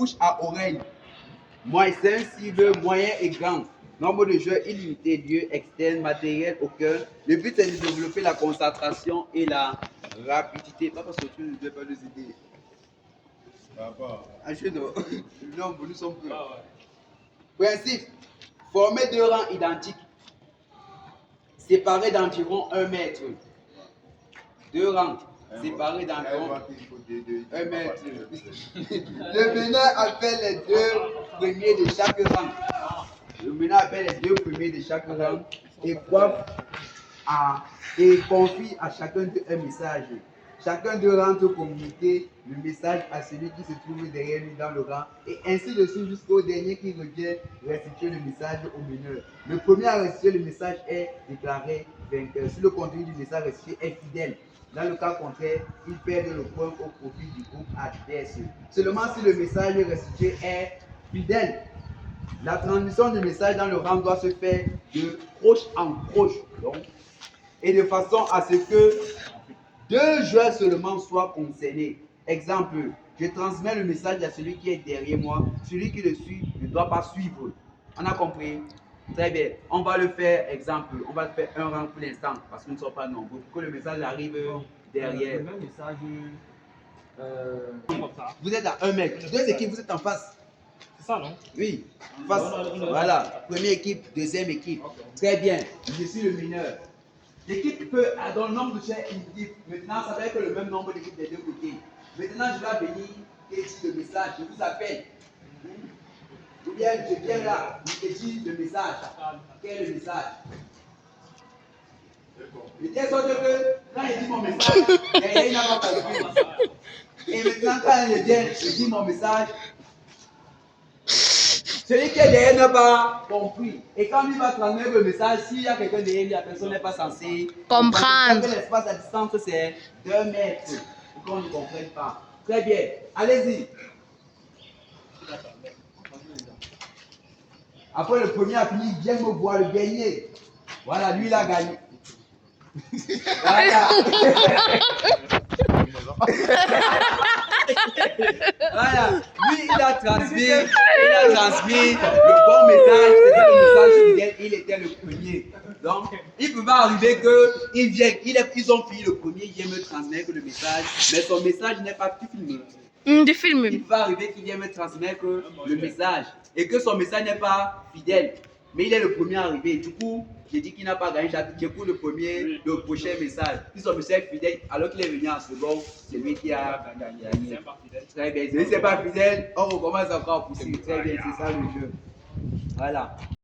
bouche à oreille. Sensible, moyen et grand. Nombre de jeux illimité, lieux externes, matériel, aucun. Le but c'est de développer la concentration et la rapidité. Pas parce que tu ne dois pas nous aider. Non, nous sommes peu. Principe. Former deux rangs identiques, séparés d'environ 1 mètre. Deux rangs, séparés d'environ 1 mètre. Le meneur appelle les deux premiers de chaque rang. Le meneur appelle les deux premiers de chaque rang et confie à chacun d'eux un message. Chacun d'eux rentre communiquer le message à celui qui se trouve derrière lui dans le rang et ainsi de suite jusqu'au dernier qui revient restituer le message au meneur. Le premier à restituer le message est déclaré vainqueur. Si le contenu du message restitué est fidèle, dans le cas contraire, il perd le point au profit du groupe adverse. Seulement si le message restitué est fidèle, la transmission du message dans le rang doit se faire de proche en proche, donc, et de façon à ce que deux joueurs seulement soient concernés. Exemple, je transmets le message à celui qui est derrière moi. Celui qui le suit ne doit pas suivre. On a compris? Très bien. On va le faire, exemple, on va le faire un rang pour l'instant parce que nous ne sommes pas nombreux. Pour que le message arrive derrière. Le même message, Vous êtes à 1 mètre. Deux équipes, vous êtes en face. c'est ça, non? Oui, face. Voilà. Première équipe, deuxième équipe. Très bien. Je suis le mineur. L'équipe peut, dans le nombre de chairs indiqué, maintenant, ça va être le même nombre d'équipes des deux côtés. Maintenant, je vais venir et dire le message. Je vous appelle. Ou bien, je viens là, je dis le message. Quel est le message? De telle sorte que, quand il dit mon message, il n'a pas compris. Et maintenant, quand il vient, je dis mon message. Celui qui est derrière n'a pas compris. Et quand il va transmettre le message, s'il y a quelqu'un derrière lui, la personne n'est pas censée comprendre. L'espace à distance, c'est 2 mètres. Pour qu'on ne comprenne pas. Très bien. Allez-y. Après, le premier a fini, il vient me voir, le dernier. Voilà, lui, il a gagné. Voilà. Voilà, lui il a transmis le bon message, c'était le message fidèle, il était le premier. Donc, il pouvait arriver qu'ils viennent, ils ont fini le premier, ils viennent me transmettre le message, mais son message n'est pas tout filmé. Du film. Il peut arriver qu'il vienne me transmettre le message et que son message n'est pas fidèle, mais il est le premier arrivé. Du coup, j'ai dit qu'il n'a pas gagné, j'écoute le prochain message. Si son message est fidèle, alors qu'il est venu en second, c'est lui qui a gagné. Très bien. Si c'est pas fidèle, on recommence encore à pousser. Très bien, c'est ça le jeu. Voilà.